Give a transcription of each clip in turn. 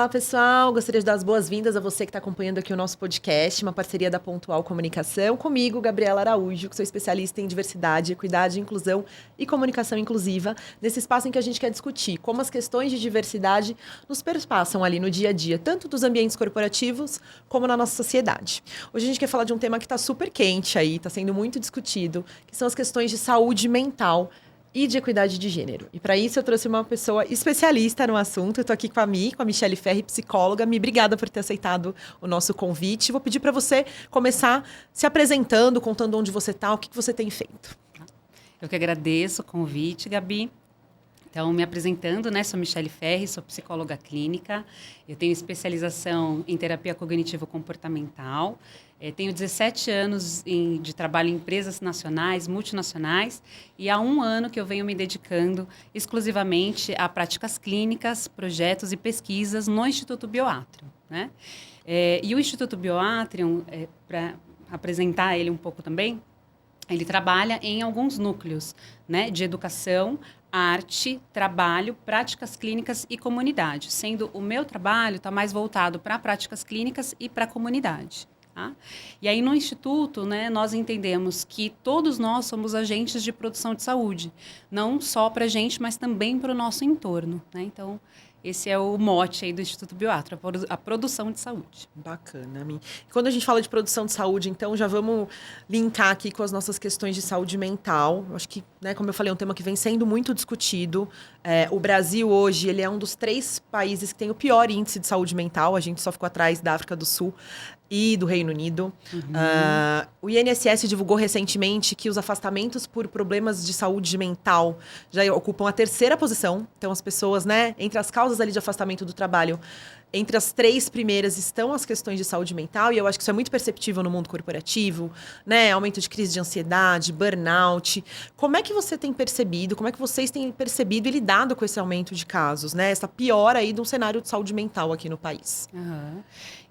Olá, pessoal. Gostaria de dar as boas-vindas a você que está acompanhando aqui o nosso podcast, uma parceria da Pontual Comunicação, comigo, Gabriela Araújo, que sou especialista em diversidade, equidade, inclusão e comunicação inclusiva, nesse espaço em que a gente quer discutir como as questões de diversidade nos perpassam ali no dia a dia, tanto dos ambientes corporativos como na nossa sociedade. Hoje a gente quer falar de um tema que está super quente aí, está sendo muito discutido, que são as questões de saúde mental e de equidade de gênero. E para isso eu trouxe uma pessoa especialista no assunto. Eu estou aqui com a Michele Ferri, psicóloga. Obrigada por ter aceitado o nosso convite. Vou pedir para você começar se apresentando, contando onde você está, o que você tem feito. Eu que agradeço o convite, Gabi. Então, me apresentando, né? Sou Michele Ferri, sou psicóloga clínica. Eu tenho especialização em terapia cognitivo-comportamental. Tenho 17 anos de trabalho em empresas nacionais, multinacionais, e há 1 ano que eu venho me dedicando exclusivamente a práticas clínicas, projetos e pesquisas no Instituto Bioatrium, né? E o Instituto Bioatrium, para apresentar ele um pouco também, ele trabalha em alguns núcleos, né, de educação, arte, trabalho, práticas clínicas e comunidade, sendo o meu trabalho está mais voltado para práticas clínicas e para a comunidade. Tá? E aí no Instituto, né, nós entendemos que todos nós somos agentes de produção de saúde, não só para a gente, mas também para o nosso entorno. Né? Então, esse é o mote aí do Instituto Bioatrium, a produção de saúde. Bacana, Mi. Quando a gente fala de produção de saúde, então já vamos linkar aqui com as nossas questões de saúde mental. Eu acho que, né, como eu falei, é um tema que vem sendo muito discutido. O Brasil hoje, ele é um dos 3 países que tem o pior índice de saúde mental. A gente só ficou atrás da África do Sul e do Reino Unido. O INSS divulgou recentemente que os afastamentos por problemas de saúde mental já ocupam a 3ª posição. Então, as pessoas, né, entre as causas ali de afastamento do trabalho, entre as 3 primeiras estão as questões de saúde mental, e eu acho que isso é muito perceptível no mundo corporativo, né? Aumento de crise de ansiedade, burnout. Como é que você tem percebido, como é que vocês têm percebido e lidado com esse aumento de casos, né? Essa piora aí do cenário de saúde mental aqui no país?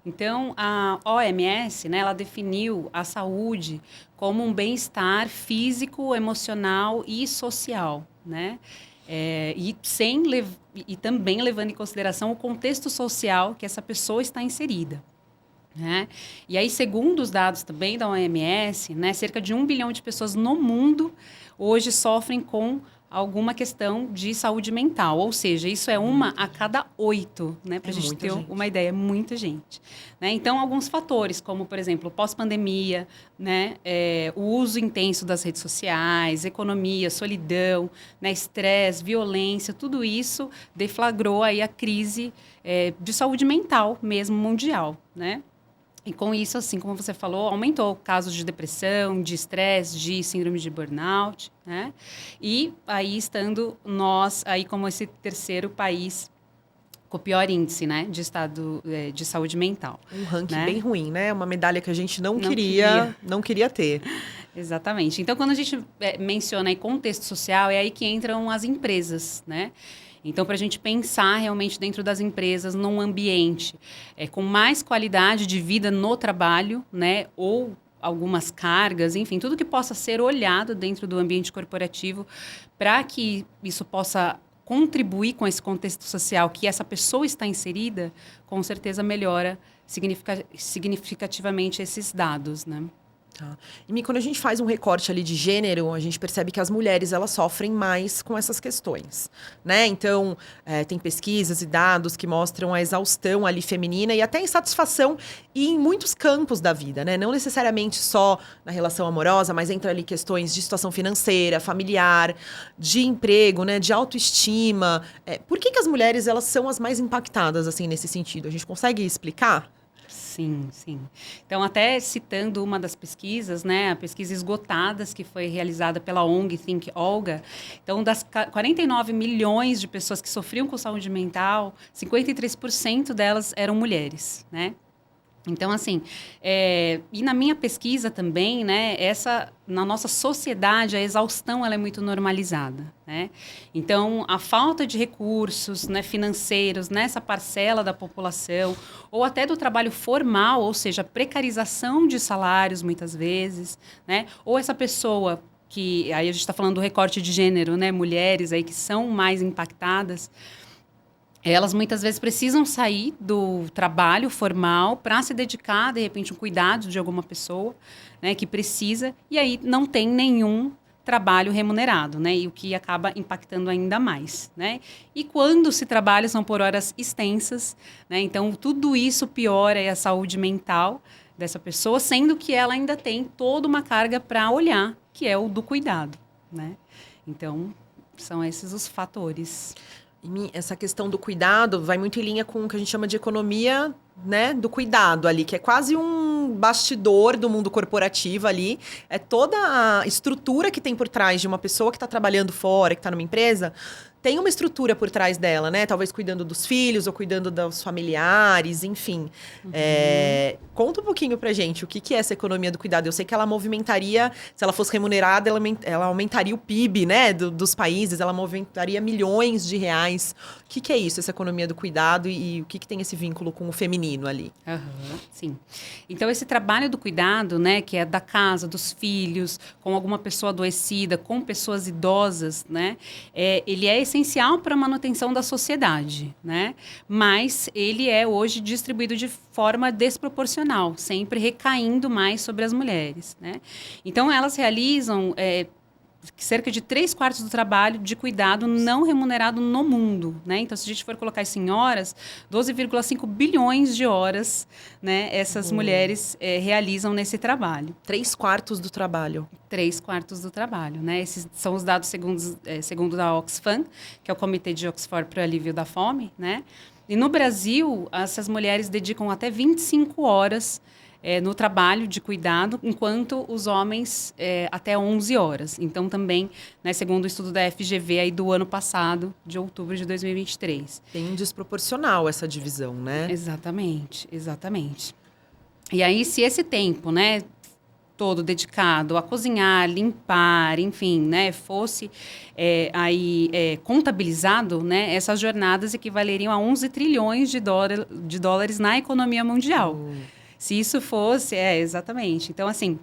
Então, a OMS, né, ela definiu a saúde como um bem-estar físico, emocional e social, né? E também levando em consideração o contexto social que essa pessoa está inserida. Né? E aí, segundo os dados também da OMS, né, cerca de 1 bilhão de pessoas no mundo hoje sofrem com alguma questão de saúde mental, ou seja, isso é uma a cada 8, né, para a gente ter uma ideia, é muita gente. Né? Então, alguns fatores, como, por exemplo, pós-pandemia, né, o uso intenso das redes sociais, economia, solidão, né, estresse, violência, tudo isso deflagrou aí a crise de saúde mental mesmo mundial, né? E com isso, assim como você falou, aumentou casos de depressão, de estresse, de síndrome de burnout, né? E aí estando nós aí como esse 3º país com o pior índice, né, de estado de saúde mental. Um ranking, né? Bem ruim, né? Uma medalha que a gente não queria ter. Exatamente. Então, quando a gente menciona aí contexto social, é aí que entram as empresas, né? Então, para a gente pensar realmente dentro das empresas, num ambiente com mais qualidade de vida no trabalho, né? Ou algumas cargas, enfim, tudo que possa ser olhado dentro do ambiente corporativo para que isso possa contribuir com esse contexto social que essa pessoa está inserida, com certeza melhora significativamente esses dados, né? Tá. E quando a gente faz um recorte ali de gênero, a gente percebe que as mulheres elas sofrem mais com essas questões, né? Então, tem pesquisas e dados que mostram a exaustão ali feminina e até a insatisfação em muitos campos da vida, né? Não necessariamente só na relação amorosa, mas entra ali questões de situação financeira, familiar, de emprego, né? De autoestima. Por que as mulheres elas são as mais impactadas assim nesse sentido? A gente consegue explicar? Sim, sim. Então, até citando uma das pesquisas, né, a pesquisa Esgotadas, que foi realizada pela ONG Think Olga. Então, das 49 milhões de pessoas que sofriam com saúde mental, 53% delas eram mulheres, né? Então, assim, e na minha pesquisa também, né, na nossa sociedade, a exaustão ela é muito normalizada, né? Então, a falta de recursos, né, financeiros nessa parcela da população, ou até do trabalho formal, ou seja, precarização de salários, muitas vezes, né? Ou essa pessoa que, aí a gente está falando do recorte de gênero, né, mulheres aí que são mais impactadas, Elas muitas vezes precisam sair do trabalho formal para se dedicar, de repente, um cuidado de alguma pessoa, né, que precisa, e aí não tem nenhum trabalho remunerado, né, e o que acaba impactando ainda mais, né. E quando se trabalha são por horas extensas, né, então tudo isso piora a saúde mental dessa pessoa, sendo que ela ainda tem toda uma carga para olhar, que é o do cuidado, né. Então, são esses os fatores. Essa questão do cuidado vai muito em linha com o que a gente chama de economia, né, do cuidado ali, que é quase um bastidor do mundo corporativo ali. É toda a estrutura que tem por trás de uma pessoa que está trabalhando fora, que está numa empresa, tem uma estrutura por trás dela, né? Talvez cuidando dos filhos ou cuidando dos familiares, enfim. Conta um pouquinho pra gente o que é essa economia do cuidado. Eu sei que ela movimentaria, se ela fosse remunerada, ela aumentaria o PIB, né, dos países, ela movimentaria milhões de reais. O que é isso, essa economia do cuidado e o que tem esse vínculo com o feminino ali? Sim. Então, esse trabalho do cuidado, né, que é da casa, dos filhos, com alguma pessoa adoecida, com pessoas idosas, né, ele é essencial para a manutenção da sociedade, né? Mas ele é hoje distribuído de forma desproporcional, sempre recaindo mais sobre as mulheres, né? Então, elas realizam cerca de 3/4 do trabalho de cuidado não remunerado no mundo, né? Então, se a gente for colocar isso em horas, 12,5 bilhões de horas, né, essas mulheres realizam nesse trabalho. 3/4 do trabalho. 3/4 do trabalho, né? Esses são os dados segundo da Oxfam, que é o Comitê de Oxford para o Alívio da Fome, né? E no Brasil, essas mulheres dedicam até 25 horas no trabalho de cuidado, enquanto os homens até 11 horas. Então, também, né, segundo o estudo da FGV aí do ano passado, de outubro de 2023. Tem um desproporcional essa divisão, né? Exatamente, exatamente. E aí, se esse tempo, né, todo dedicado a cozinhar, limpar, enfim, né, fosse contabilizado, né, essas jornadas equivaleriam a 11 trilhões de dólares na economia mundial. Se isso fosse, exatamente. Então, assim,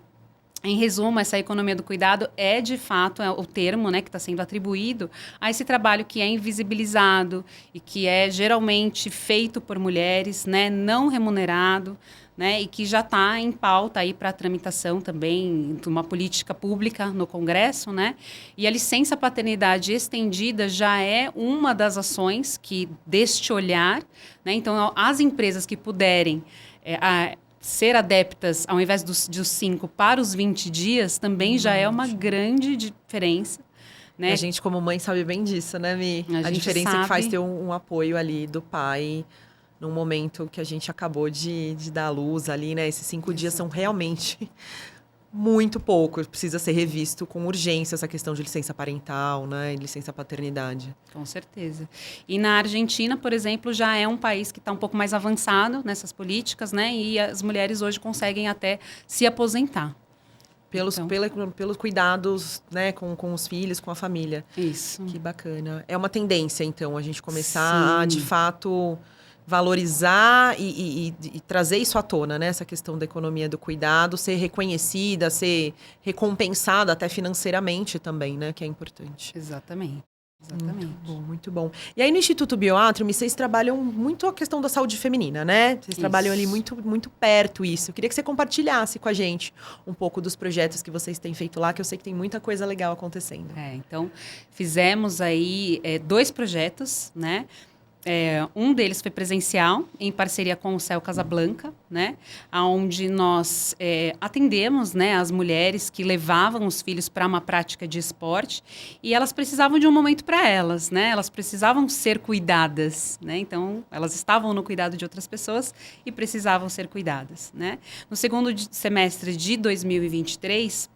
em resumo, essa economia do cuidado é, de fato, o termo, né, que está sendo atribuído a esse trabalho que é invisibilizado e que é geralmente feito por mulheres, né, não remunerado, né, e que já está em pauta aí para a tramitação também de uma política pública no Congresso, né? E a licença paternidade estendida já é uma das ações que deste olhar, né? Então, as empresas que puderem ser adeptas, ao invés dos 5 para os 20 dias, também já é uma grande diferença. Né? A gente, como mãe, sabe bem disso, né, Mi? A diferença que faz ter um apoio ali do pai num momento que a gente acabou de dar à luz ali, né? Esses 5 dias são realmente muito pouco. Precisa ser revisto com urgência essa questão de licença parental, né? E licença paternidade. Com certeza. E na Argentina, por exemplo, já é um país que está um pouco mais avançado nessas políticas, né? E as mulheres hoje conseguem até se aposentar. Pelos cuidados, né, com os filhos, com a família. Isso. Que bacana. É uma tendência, então, a gente começar a, de fato, valorizar e trazer isso à tona, né? Essa questão da economia do cuidado, ser reconhecida, ser recompensada até financeiramente também, né? Que é importante. Exatamente. Muito bom. E aí no Instituto Bioatrium, vocês trabalham muito a questão da saúde feminina, né? Vocês trabalham ali muito, muito perto isso. Eu queria que você compartilhasse com a gente um pouco dos projetos que vocês têm feito lá, que eu sei que tem muita coisa legal acontecendo. Então, fizemos aí 2 projetos, né? Um deles foi presencial, em parceria com o CEL Casablanca, né? Onde nós atendemos, né, as mulheres que levavam os filhos para uma prática de esporte e elas precisavam de um momento para elas, né? Elas precisavam ser cuidadas, né? Então, elas estavam no cuidado de outras pessoas e precisavam ser cuidadas, né? No segundo semestre de 2023,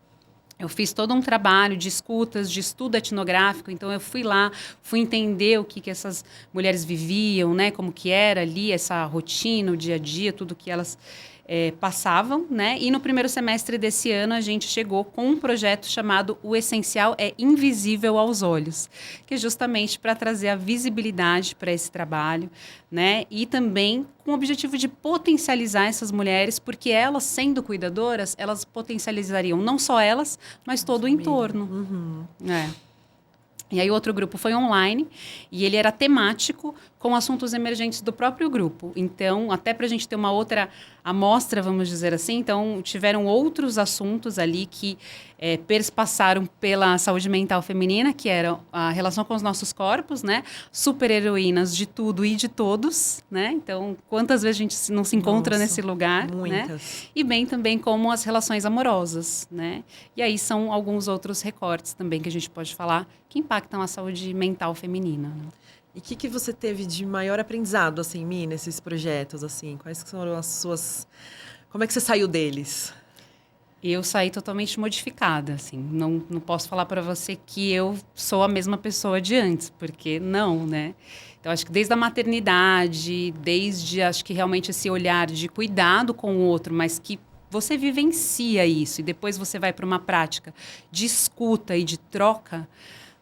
eu fiz todo um trabalho de escutas, de estudo etnográfico, então eu fui lá, fui entender o que essas mulheres viviam, né, como que era ali essa rotina, o dia a dia, tudo que elas passavam, né? E no primeiro semestre desse ano a gente chegou com um projeto chamado O Essencial é Invisível aos Olhos, que é justamente para trazer a visibilidade para esse trabalho, né? E também com o objetivo de potencializar essas mulheres, porque elas, sendo cuidadoras, elas potencializariam não só elas, mas todo o entorno. E aí o outro grupo foi online e ele era temático, com assuntos emergentes do próprio grupo. Então, até para a gente ter uma outra amostra, vamos dizer assim, então tiveram outros assuntos ali que perspassaram pela saúde mental feminina, que era a relação com os nossos corpos, né? Super-heroínas de tudo e de todos, né? Então, quantas vezes a gente não se encontra nesse lugar, muitas. né? E bem também como as relações amorosas, né? E aí são alguns outros recortes também que a gente pode falar que impactam a saúde mental feminina, né? E o que você teve de maior aprendizado, assim, Mi, nesses projetos, assim? Quais que foram as suas... Como é que você saiu deles? Eu saí totalmente modificada, assim. Não posso falar para você que eu sou a mesma pessoa de antes, porque não, né? Então, acho que desde a maternidade, acho que realmente esse olhar de cuidado com o outro, mas que você vivencia isso e depois você vai para uma prática de escuta e de troca,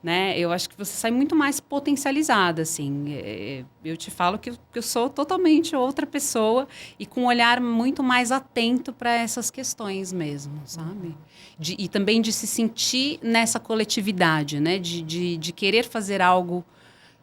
né? Eu acho que você sai muito mais potencializada, assim. Eu te falo que eu sou totalmente outra pessoa e com um olhar muito mais atento para essas questões mesmo, sabe? E também de se sentir nessa coletividade, né? De querer fazer algo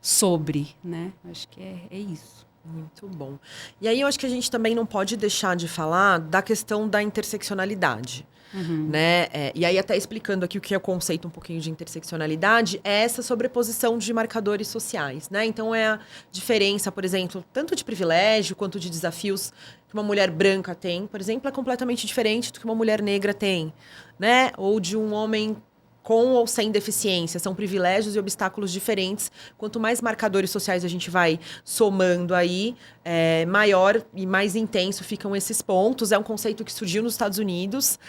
sobre, né? Acho que é isso. Muito bom. E aí eu acho que a gente também não pode deixar de falar da questão da interseccionalidade. Né? E aí, até explicando aqui o que é o conceito um pouquinho de interseccionalidade, é essa sobreposição de marcadores sociais, né? Então, é a diferença, por exemplo, tanto de privilégio quanto de desafios que uma mulher branca tem, por exemplo, é completamente diferente do que uma mulher negra tem, né? Ou de um homem com ou sem deficiência. São privilégios e obstáculos diferentes. Quanto mais marcadores sociais a gente vai somando aí, maior e mais intenso ficam esses pontos. É um conceito que surgiu nos Estados Unidos,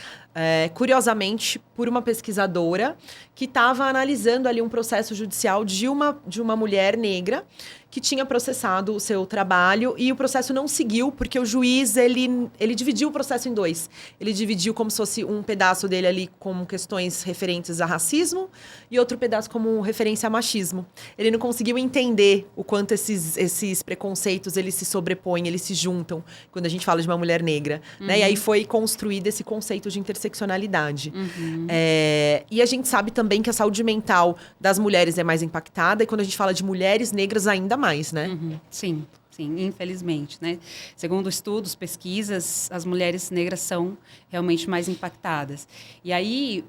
curiosamente, por uma pesquisadora que estava analisando ali um processo judicial de uma mulher negra que tinha processado o seu trabalho e o processo não seguiu porque o juiz, ele dividiu o processo em dois. Ele dividiu como se fosse um pedaço dele ali com questões referentes a racismo e outro pedaço como referência a machismo. Ele não conseguiu entender o quanto esses preconceitos, eles se sobrepõem, eles se juntam quando a gente fala de uma mulher negra, né? E aí foi construído esse conceito de interseccionalidade. E a gente sabe também que a saúde mental das mulheres é mais impactada e quando a gente fala de mulheres negras ainda mais, né? Sim, infelizmente, né? Segundo estudos, pesquisas, as mulheres negras são realmente mais impactadas. E aí,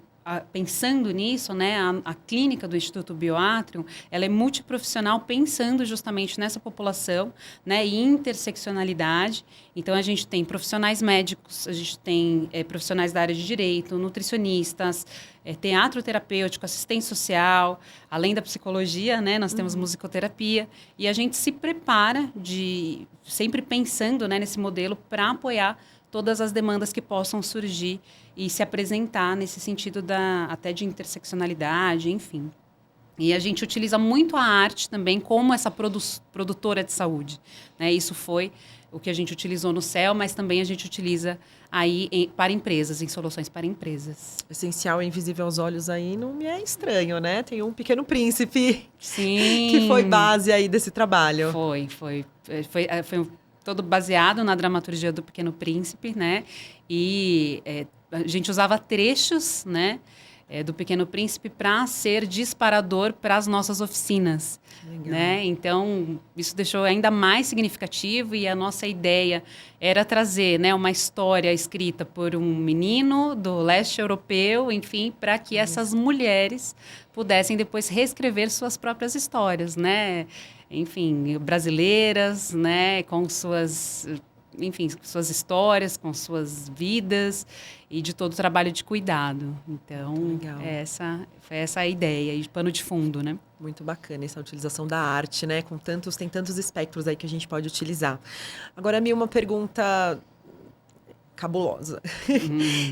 pensando nisso, né, a clínica do Instituto Bioatrium, ela é multiprofissional pensando justamente nessa população, né, e interseccionalidade. Então, a gente tem profissionais médicos, a gente tem profissionais da área de direito, nutricionistas, teatro terapêutico, assistente social, além da psicologia, né, nós temos musicoterapia, e a gente se prepara sempre pensando, né, nesse modelo para apoiar todas as demandas que possam surgir e se apresentar nesse sentido até de interseccionalidade, enfim. E a gente utiliza muito a arte também como essa produtora de saúde, né? Isso foi o que a gente utilizou no CEL, mas também a gente utiliza aí para empresas, em soluções para empresas. Essencial e invisível aos olhos aí não me é estranho, né? Tem um Pequeno Príncipe. Sim. Que foi base aí desse trabalho. Foi todo baseado na dramaturgia do Pequeno Príncipe, né? E a gente usava trechos, né, do Pequeno Príncipe para ser disparador para as nossas oficinas. Legal. Né? Então, isso deixou ainda mais significativo e a nossa ideia era trazer, né, uma história escrita por um menino do leste europeu, enfim, para que essas mulheres pudessem depois reescrever suas próprias histórias, né? Enfim, brasileiras, né, com suas histórias, com suas vidas e de todo o trabalho de cuidado. Então, foi essa a ideia, e pano de fundo, né? Muito bacana essa utilização da arte, né? Tem tantos espectros aí que a gente pode utilizar. Agora, Mi, uma pergunta cabulosa.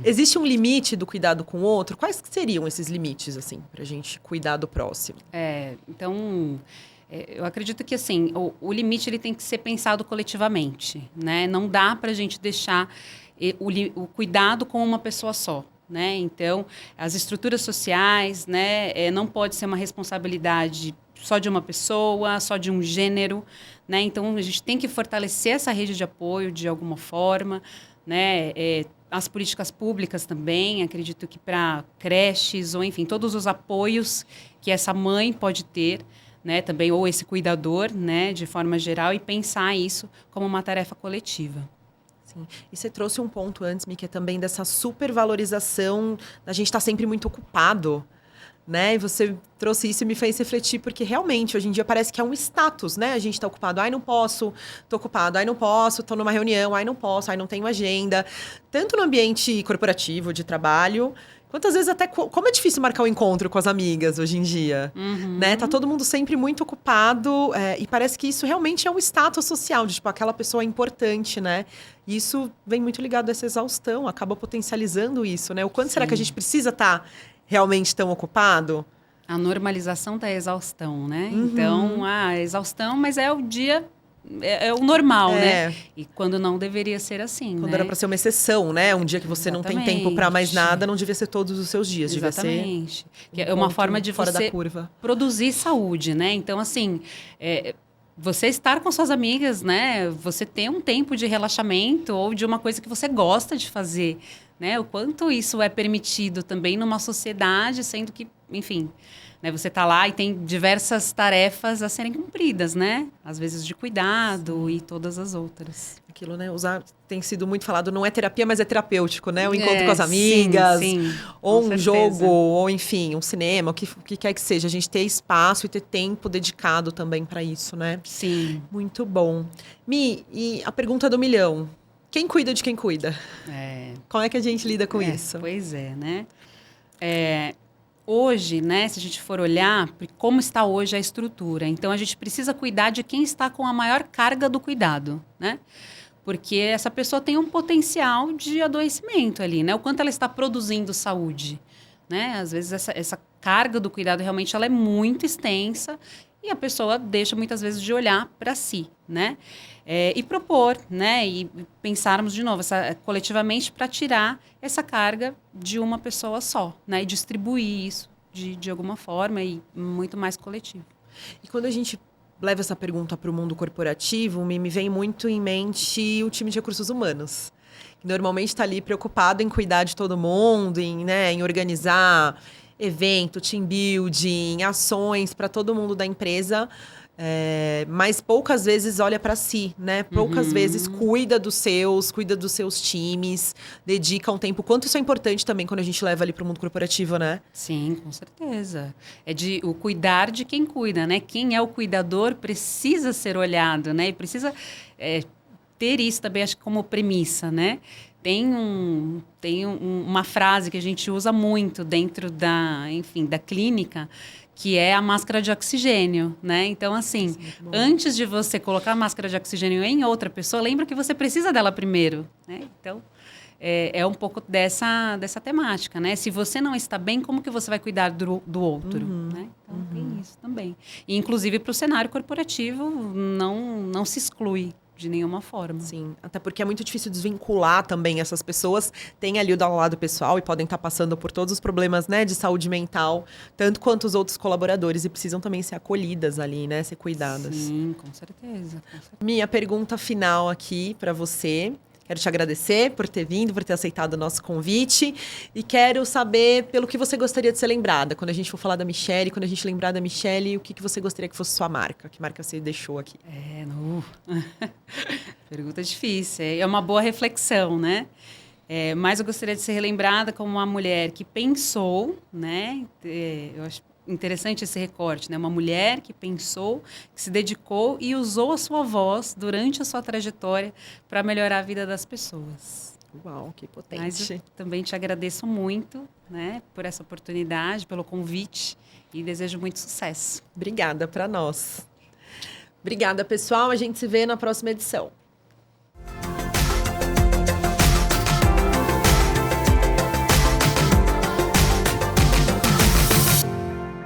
Existe um limite do cuidado com o outro? Quais seriam esses limites, assim, pra gente cuidar do próximo? Eu acredito que, assim, o limite ele tem que ser pensado coletivamente, né? Não dá para a gente deixar o cuidado com uma pessoa só, né? Então, as estruturas sociais, né, não pode ser uma responsabilidade só de uma pessoa, só de um gênero, né? Então, a gente tem que fortalecer essa rede de apoio de alguma forma, né? As políticas públicas também, acredito que para creches ou, enfim, todos os apoios que essa mãe pode ter, né, também, ou esse cuidador, né, de forma geral, e pensar isso como uma tarefa coletiva. Sim. E você trouxe um ponto antes, Mi, que é também dessa supervalorização da gente estar sempre muito ocupado, né? E você trouxe isso e me fez refletir, porque realmente, hoje em dia, parece que é um status, né? A gente tá ocupado, ai, não posso, tô ocupado, ai, não posso, tô numa reunião, ai, não posso, ai, não tenho agenda. Tanto no ambiente corporativo, de trabalho, quantas vezes até como é difícil marcar um encontro com as amigas hoje em dia, né? Tá todo mundo sempre muito ocupado, e parece que isso realmente é um status social, de tipo, aquela pessoa é importante, né? E isso vem muito ligado a essa exaustão, acaba potencializando isso, né? O quanto será que a gente precisa estar realmente tão ocupado? A normalização da exaustão, né? Então, a exaustão, mas é o dia... É o normal, né? E quando não deveria ser assim, Quando né? era para ser uma exceção, né? Um dia que você não tem tempo para mais nada, não devia ser todos os seus dias. Exatamente. Devia ser é uma forma de fora você da curva. Produzir saúde, né? Então, assim, você estar com suas amigas, né? Você ter um tempo de relaxamento ou de uma coisa que você gosta de fazer, né? O quanto isso é permitido também numa sociedade, sendo que, enfim... Né, você está lá e tem diversas tarefas a serem cumpridas, né? Às vezes de cuidado e todas as outras. Aquilo, né? Usar tem sido muito falado, não é terapia, mas é terapêutico, né? O encontro com as amigas, sim, ou um jogo, ou enfim, um cinema, o que quer que seja. A gente ter espaço e ter tempo dedicado também para isso, né? Sim. Muito bom. Mi, e a pergunta do milhão. Quem cuida de quem cuida? Como é que a gente lida com isso? Pois é, né? Hoje, né, se a gente for olhar como está hoje a estrutura, então a gente precisa cuidar de quem está com a maior carga do cuidado, né? Porque essa pessoa tem um potencial de adoecimento ali, né? O quanto ela está produzindo saúde, né? Às vezes essa carga do cuidado realmente ela é muito extensa e a pessoa deixa muitas vezes de olhar para si, né? E propor, né? E pensarmos de novo coletivamente para tirar essa carga de uma pessoa só, né? E distribuir isso de alguma forma e muito mais coletivo. E quando a gente leva essa pergunta para o mundo corporativo, me vem muito em mente o time de recursos humanos, que normalmente está ali preocupado em cuidar de todo mundo, em organizar evento, team building, ações para todo mundo da empresa, mas poucas vezes olha para si, né? Poucas vezes cuida dos seus times, dedica um tempo. Quanto isso é importante também quando a gente leva ali para o mundo corporativo, né? Sim, com certeza. É o cuidar de quem cuida, né? Quem é o cuidador precisa ser olhado, né? E precisa ter isso também, acho que como premissa, né? Tem uma frase que a gente usa muito dentro da clínica, que é a máscara de oxigênio, né? Então, assim, antes de você colocar a máscara de oxigênio em outra pessoa, lembra que você precisa dela primeiro, né? Então, é um pouco dessa temática, né? Se você não está bem, como que você vai cuidar do outro, né? Então, tem isso também. E, inclusive, para o cenário corporativo, não se exclui de nenhuma forma. Sim, até porque é muito difícil desvincular também essas pessoas. Tem ali o lado pessoal e podem estar passando por todos os problemas, né, de saúde mental, tanto quanto os outros colaboradores, e precisam também ser acolhidas ali, né, ser cuidadas. Sim, com certeza. Minha pergunta final aqui para você. Quero te agradecer por ter vindo, por ter aceitado o nosso convite. E quero saber pelo que você gostaria de ser lembrada. Quando a gente for falar da Michele, quando a gente lembrar da Michele, o que você gostaria que fosse sua marca? Que marca você deixou aqui? Pergunta difícil. É uma boa reflexão, né? Mas eu gostaria de ser relembrada como uma mulher que pensou, né? Eu acho interessante esse recorte, né? Uma mulher que pensou, que se dedicou e usou a sua voz durante a sua trajetória para melhorar a vida das pessoas. Uau, que potente. Mas eu também te agradeço muito, né, por essa oportunidade, pelo convite e desejo muito sucesso. Obrigada para nós. Obrigada, pessoal. A gente se vê na próxima edição.